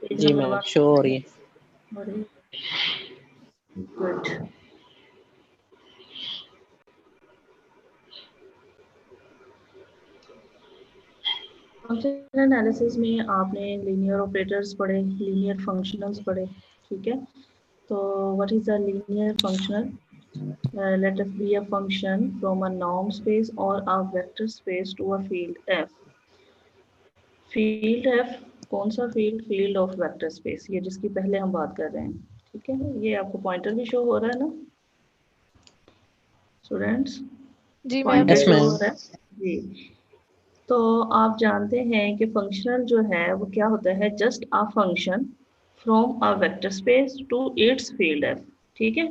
Page जी number ma'am 1 show हो रही है। गुड। फंक्शनल एनालिसिस में आपने लीनियर ऑपरेटर्स पढ़े, लीनियर फंक्शनल्स पढ़े, ठीक है। तो what is a linear functional? Let f be a function from a norm space or a vector space to a field f. Field f कौन सा field? Field of vector space, ये जिसकी पहले हम बात कर रहे हैं, ठीक है। ये आपको पॉइंटर भी शो हो रहा है ना स्टूडेंट्स? जी मैम। पॉइंटर यस शो हो मैम। रहा है जी। तो आप जानते हैं कि फंक्शनल जो है वो क्या होता है? Just a function from a vector space to its field f, ठीक है।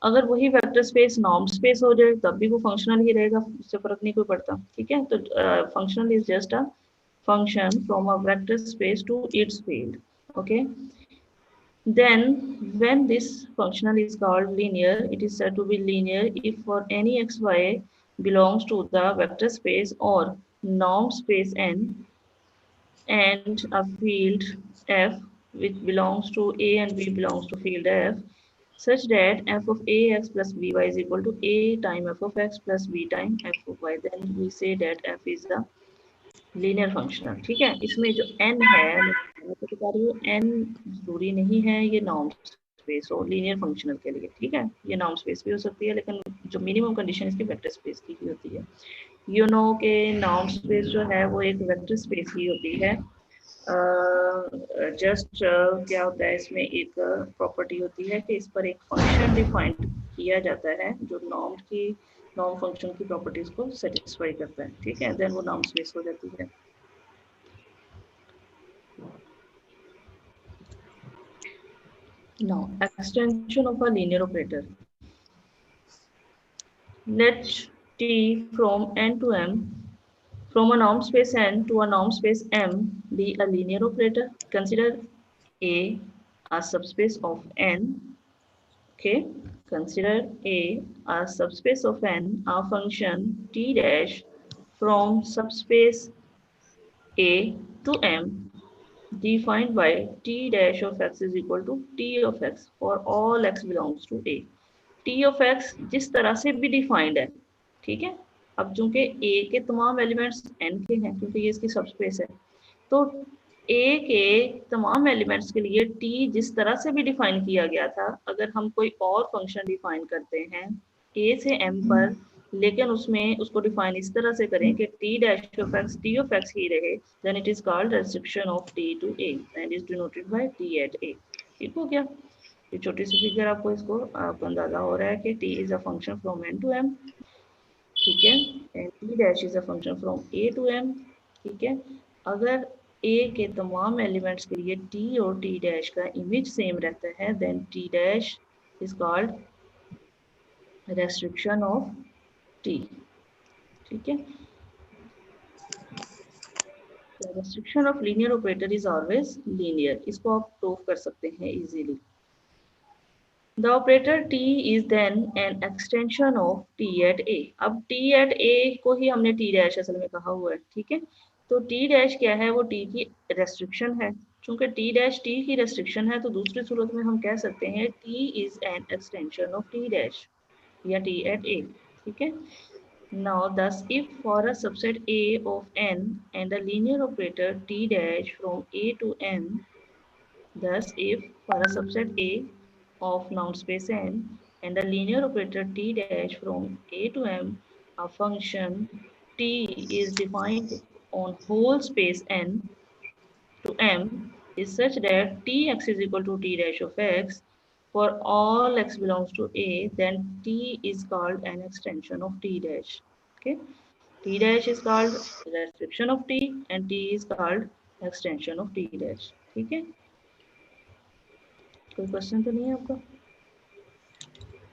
अगर वही वेक्टर स्पेस नॉर्म स्पेस हो जाए तब भी वो फंक्शनल ही रहेगा, उससे फर्क नहीं कोई पड़ता, ठीक है। तो functional is just a function from a vector space to its field, okay. Then when this functional is called linear, it is said to be linear if for any xy belongs to the vector space or norm space n and a field f which belongs to a and b belongs to field f, such that f of ax plus by is equal to a time f of x plus b time f of y, then we say that f is a linear functional, ठीक है। इसमें जो n है, मैं तो बता रही हूँ n जरूरी नहीं है ये नॉर्म स्पेस हो लीनियर फंक्शनल के लिए, ठीक है। ये नॉर्म स्पेस भी हो सकती है, लेकिन जो मिनिमम कंडीशन इसकी वेक्टर स्पेस की ही होती है। यू नो के नॉर्म स्पेस जो है वो एक वेक्टर स्पेस ही होती है। जस्ट क्या होता है, इसमें एक प्रॉपर्टी होती है कि इस पर एक फंक्शन डिफाइन किया जाता है जो नॉर्म फंक्शन की प्रॉपर्टीज को सेटिस्फाई करता है, ठीक है। देन वो नॉर्म स्पेस हो जाती है। Now, extension of a linear operator. Let T from n to m, from a norm space n to a norm space m be a linear operator. Consider a subspace of n. Okay, consider a subspace of n, a function t dash from subspace a to m defined by t dash of x is equal to t of x for all x belongs to a. t of x जिस तरह से भी defined है, ठीक है। अब चूंकि a के तमाम एलिमेंट्स n के हैं क्योंकि ये इसकी सबस्पेस है, तो a के तमाम एलिमेंट्स के लिए t जिस तरह से भी डिफाइन किया गया था, अगर हम कोई और फंक्शन डिफाइन करते हैं a से m पर, लेकिन उसमें उसको डिफाइन इस तरह से करें कि t dash of x t of x ही रहे, then it is called restriction of t to a and is denoted by t at a। ठीक हो गया? ये छोटी सी फिगर आपको इसको आपको अंदाजा हो रहा है कि t is a function from n to m, ठीक है, and t dash is a function from a to m, ठीक है। अगर a के तमाम एलिमेंट्स के लिए t और t dash का इमेज सेम रहता है, then t dash is called restriction of t, ठीक है। restriction of linear operator is always linear, इसको आप प्रूव कर सकते हैं easily. The operator t is then an extension of t at a। अब t at a को ही हमने t dash असल में कहा हुआ है, ठीक है। तो t dash क्या है? वो t की रेस्ट्रिक्शन है। चूंकि t dash t की रेस्ट्रिक्शन है, तो दूसरी सूरत में हम कह सकते हैं t is an extension of t dash या t at a, ठीक है। Now, thus, if for a subset A of n and a linear operator t dash from A to n, thus if for a subset A of norm space n and a linear operator t dash from A to m, a function t is defined on whole space n to m is such that tx is equal to t dash of x for all x belongs to a, then t is called an extension of t dash, okay। t dash is called restriction of t and t is called extension of t dash, ठीक है। कोई question तो नहीं है आपका?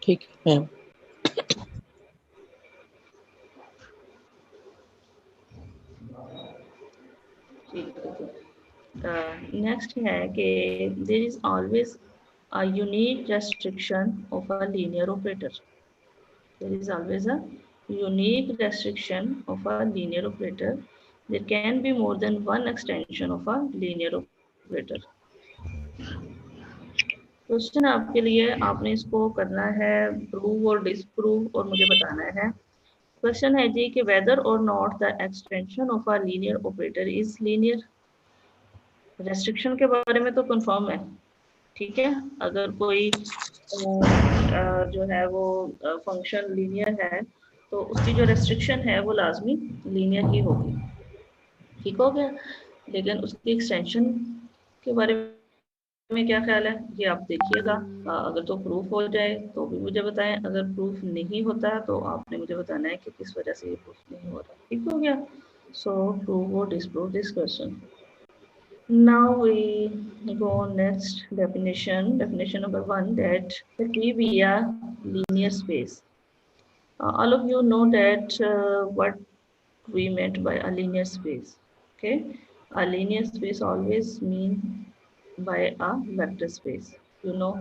ठीक है ma'am. Next है कि there is always a unique restriction of a linear operator. There is always a unique restriction of a linear operator. There can be more than one extension of a linear operator. Question आपके लिए, आपने इसको करना है prove और disprove और मुझे बताना है। क्वेश्चन है जी कि वेदर और not the extension of a linear operator is linear. Restriction के बारे में तो कंफर्म है, ठीक है। अगर कोई जो है वो फंक्शन लीनियर है तो उसकी जो रेस्ट्रिक्शन है वो लाजमी लीनियर ही होगी, ठीक हो गया। लेकिन उसकी एक्सटेंशन के बारे में क्या ख्याल है, ये आप देखिएगा। अगर तो प्रूफ हो जाए तो भी मुझे बताएं, अगर प्रूफ नहीं होता तो आपने मुझे बताना है कि किस वजह से ये प्रूफ नहीं हो रहा, ठीक हो गया। सो प्रूव और disprove this question. Now we go on next definition. Definition number 1, that we be a linear space. All of you know that what we meant by a linear space. Okay, a linear space always mean by a vector space. You know,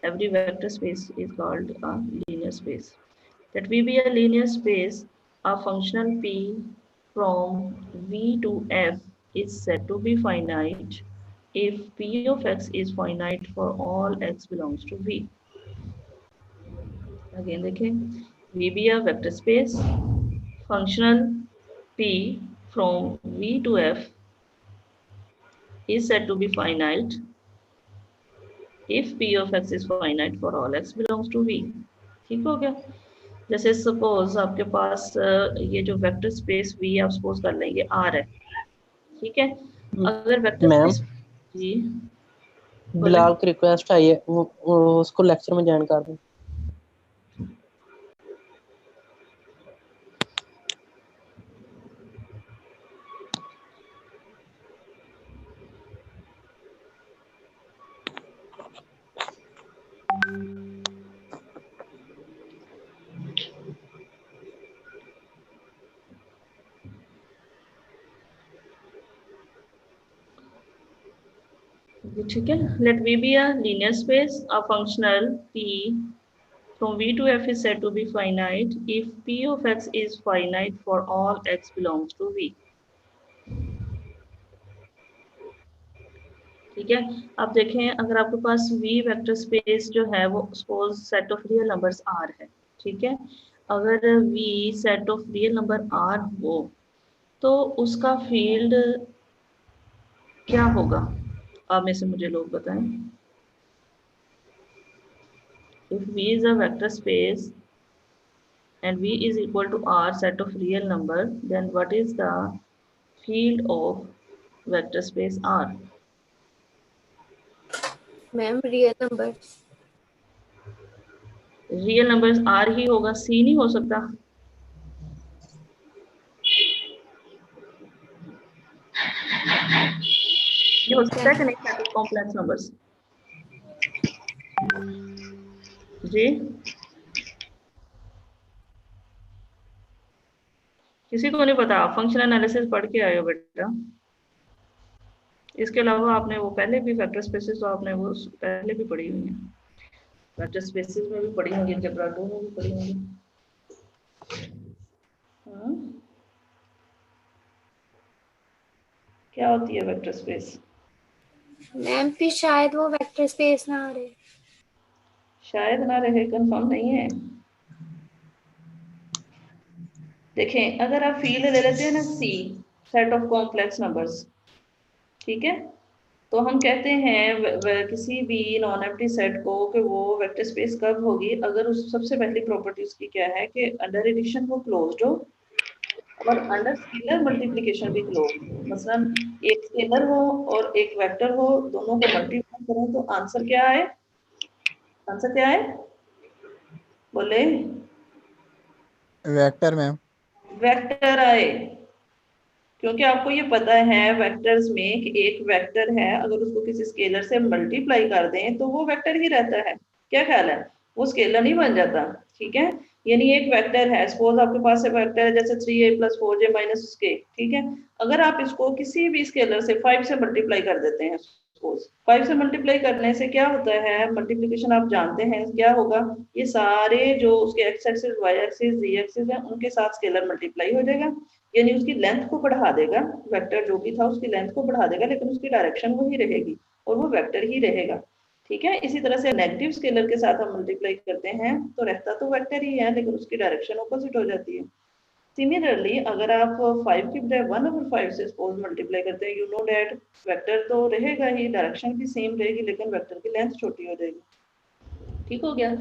every vector space is called a linear space. That we be a linear space, a functional P from V to F is said to be finite if P of X is finite for all X belongs to V. Again देखें, V be a vector space, functional P from V to F is said to be finite if P of X is finite for all X belongs to V. ठीक हो गया। जैसे suppose आपके पास ये जो vector space V आप suppose कर लेंगे R है, ठीक है। अगर वेक्टर मैम स्पेस जी बिलाल की रिक्वेस्ट आई है, वो उसको लेक्चर में ज्वाइन कर दूं। ठीक है। Let V be a linear space, a functional P from V to F is said to be finite if P of X is finite for all X belongs to V. ठीक है। अब देखें, अगर आपके पास V वेक्टर स्पेस जो है वो suppose set of real numbers R है, ठीक है। अगर V set of real number R हो तो उसका फील्ड क्या होगा, आप में से मुझे लोग बताएं। If V is a vector space and V is equal to R set of real number, then what is the field of vector space R? Ma'am real numbers. Real numbers R ही होगा, C नहीं हो सकता। ये हो सकता है कि नहीं सेट ऑफ कॉम्प्लेक्स नंबर्स जी। किसी को नहीं पता, फंक्शन एनालिसिस पढ़ के आए हो बेटा। इसके अलावा आपने वो पहले भी वेक्टर स्पेसेस तो आपने वो पहले भी पढ़ी हुई है, वेक्टर स्पेसेस में भी पढ़ी होंगी, अलजेब्रा 2 में भी पढ़ी होंगी। क्या होती है वेक्टर स्पेस? मैम फिर शायद वो वेक्टर स्पेस ना रहे। शायद ना रहे, कंफर्म नहीं है। देखें, अगर आप फील्ड ले लेते हैं ना C set of complex numbers, ठीक है, तो हम कहते हैं किसी भी नॉन एम्प्टी सेट को कि वो वेक्टर स्पेस कब होगी, अगर उस सबसे पहली प्रॉपर्टी उसकी क्या है कि अंडर एडिशन वो क्लोज्ड हो और अंडर स्केलर मल्टीप्लिकेशन भी क्लोज्ड। मसलन एक स्केलर हो और एक वेक्टर हो, दोनों को मल्टीप्लाई करें तो आंसर क्या आए? आंसर क्या है बोले? Vector ma'am. वेक्टर आए, क्योंकि आपको ये पता है वेक्टर्स में कि एक वेक्टर है अगर उसको किसी स्केलर से मल्टीप्लाई कर दें तो वो वेक्टर ही रहता है। क्या ख्याल है? वो स्केलर नहीं बन जाता, ठीक है। यानी एक वेक्टर है, सपोज आपके पास एक वेक्टर है जैसे 3a + 4j - उसके, ठीक है। अगर आप इसको किसी भी स्केलर से 5 से मल्टीप्लाई कर देते हैं, सपोज 5 से मल्टीप्लाई करने से क्या होता है, मल्टीप्लिकेशन आप जानते हैं क्या होगा, ये सारे जो उसके एक्स एक्सिस, वाई एक्सिस, जी एक्सिस है उनके साथ स्केलर मल्टीप्लाई हो जाएगा, यानी उसकी लेंथ को बढ़ा देगा। वेक्टर जो भी था उसकी लेंथ को बढ़ा देगा, लेकिन उसकी डायरेक्शन वही रहेगी। और वो वेक्टर ही रहेगा। ठीक है, इसी तरह से नेगेटिव स्केलर के साथ हम मल्टीप्लाई करते हैं तो रहता तो वेक्टर ही है, लेकिन उसकी डायरेक्शन ऑपोजिट हो जाती है। सिमिलरली अगर आप 5 की बजाय 1/5 से सपोज मल्टीप्लाई करते हैं, यू नो डैट वेक्टर तो रहेगा ही, डायरेक्शन भी सेम रहेगी, लेकिन वेक्टर की लेंथ छोटी हो जाएगी। ठीक हो गया।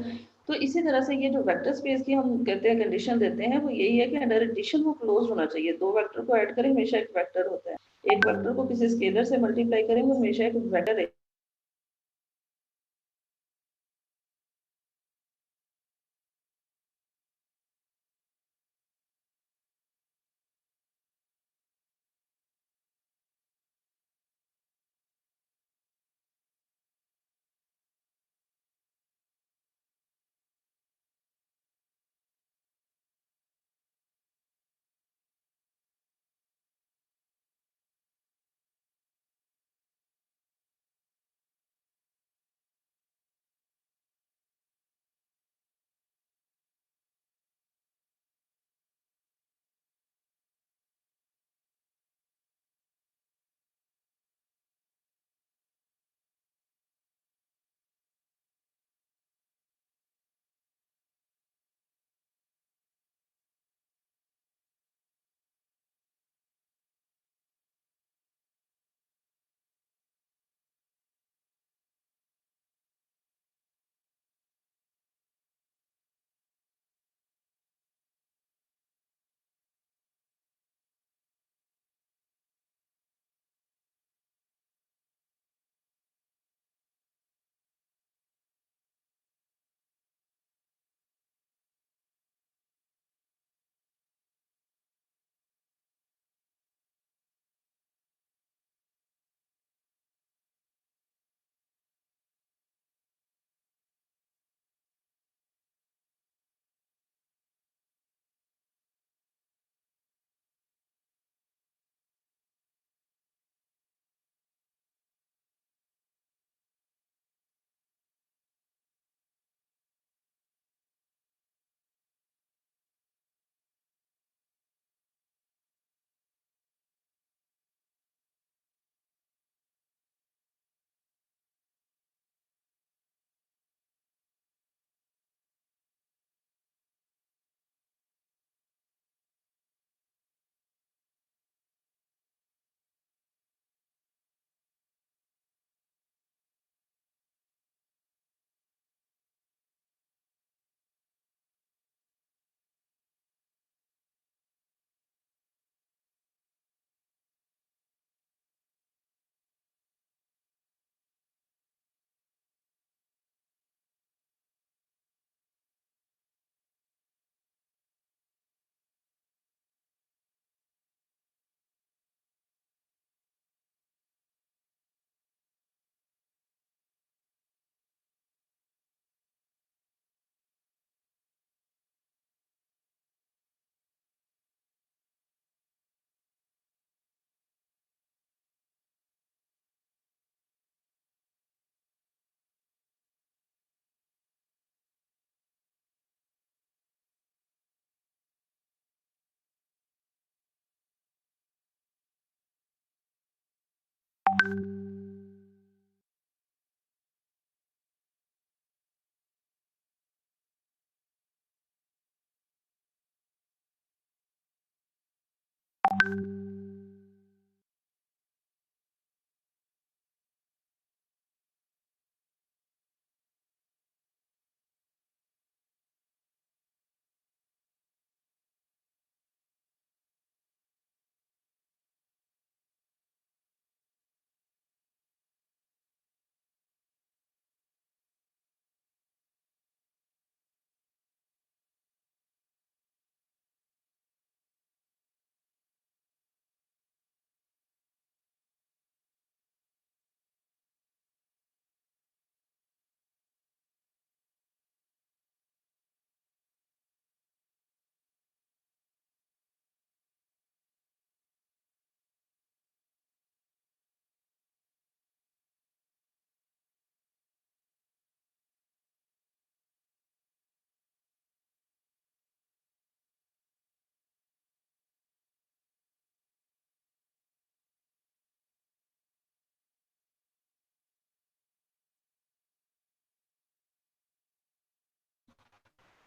तो इसी तरह से ये जो वेक्टर स्पेस की हम कहते हैं कंडीशन देते हैं, वो यही है कि अंडर एडिशन वो क्लोज होना चाहिए। दो वेक्टर को ऐड करें हमेशा एक वेक्टर होता है, एक वेक्टर को किसी स्केलर से मल्टीप्लाई करें वो हमेशा एक वेक्टर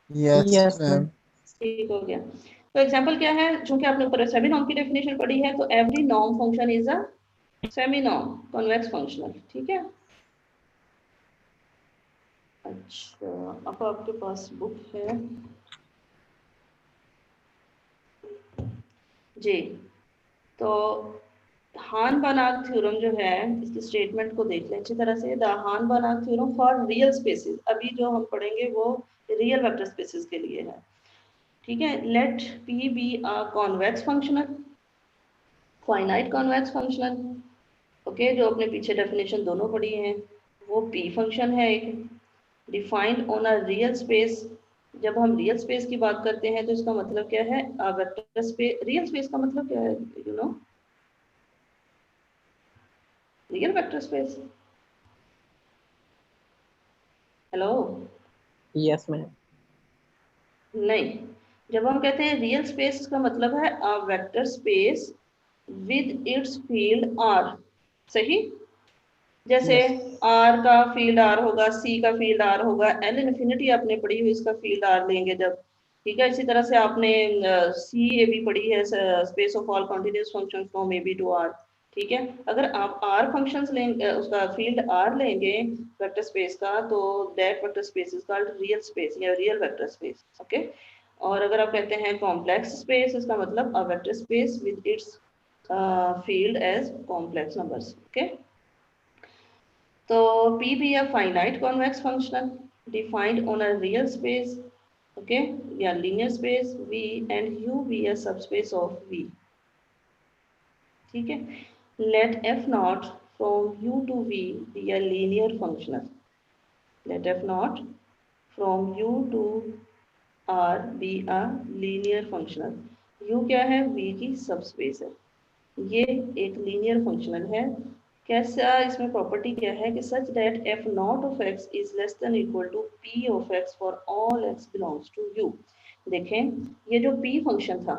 यस मैम। ठीक हो गया। तो एग्जांपल क्या है, चूंकि आपने ऊपर सेमी नॉर्म की डेफिनेशन पढ़ी है, तो every norm function is a semi norm convex functional. ठीक है। अच्छा, अब आपके पास बुक है जी। तो हान-बानाक थ्योरम जो है, इसकी स्टेटमेंट को देख लें अच्छी तरह से। The Hahn Banach theorem for real spaces, अभी जो हम पढ़ेंगे वो रियल वेक्टर स्पेसेस के लिए है। ठीक है। Let P be a convex functional, finite convex functional. Okay, जो अपने पीछे डेफिनेशन दोनों पढ़ी हैं, वो पी फंक्शन है एक, defined on a real space. जब हम रियल स्पेस की बात करते हैं तो इसका मतलब क्या है, वेक्टर स्पेस। रियल स्पेस का मतलब क्या है, you know, real vector space. Hello. Yes ma'am. नहीं, जब हम कहते हैं रियल स्पेस का मतलब है a vector space with its field R. सही। जैसे यस। आर का फील्ड आर होगा, सी का फील्ड आर होगा, एल इन्फिनिटी आपने पढ़ी हुई, इसका फील्ड आर लेंगे जब। ठीक है। इसी तरह से आपने सी ए भी पढ़ी है, space of all continuous function from A B to R. ठीक है। अगर आप आर फंक्शंस लेंगे, उसका फील्ड आर लेंगे वेक्टर स्पेस का, तो that vector space is called real space या रियल वेक्टर स्पेस। ओके। और अगर आप कहते हैं कॉम्प्लेक्स स्पेस, इसका मतलब a vector space with its field as complex numbers. Okay. तो P be a finite convex functional defined on a real space, okay, या linear space V, and U be a subspace of V. ठीक है। Let F naught from U to V be a linear functional. Let F naught from U to R be a linear functional. U क्या है, V की subspace है। ये एक linear functional है। कैसा, इसमें प्रॉपर्टी क्या है कि such that F not of X is less than equal to P of X for all X belongs to U. देखें, ये जो पी फंक्शन था,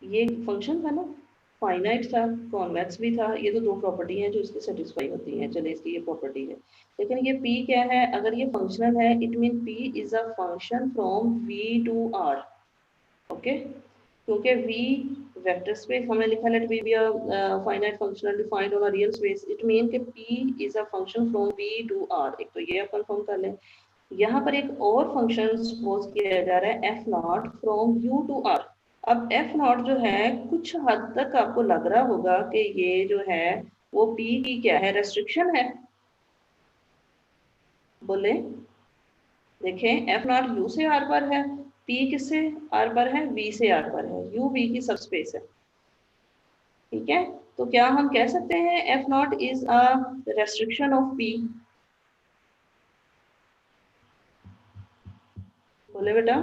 ये फंक्शन था ना, फाइनाइट था, कॉन्वेक्स भी था। ये तो दो प्रॉपर्टी हैं जो इसकी सेटिस्फाई होती हैं। चले, इसकी ये प्रॉपर्टी है। लेकिन ये पी क्या है, अगर ये फंक्शनल है, it mean P is a function from V to R. Okay. क्योंकि V वेक्टर स्पेस हमने लिखा, let V be a finite functional defined on a real space, it mean कि P is a function from V to R। एक तो ये आप confirm कर लें। यहाँ पर एक और फंक्शन सपोज किया जा रहा है F not from U to R। अब F नॉट जो है, कुछ हद तक आपको लग रहा होगा कि ये जो है वो P की क्या है, रेस्ट्रिक्शन है। बोले, देखें, एफ नॉट यू से आर पर है, पी किससे आर पर है, वी से आर पर है, यू वी की सबस्पेस है। ठीक है। तो क्या हम कह सकते हैं F not is a restriction of P? बोले बेटा।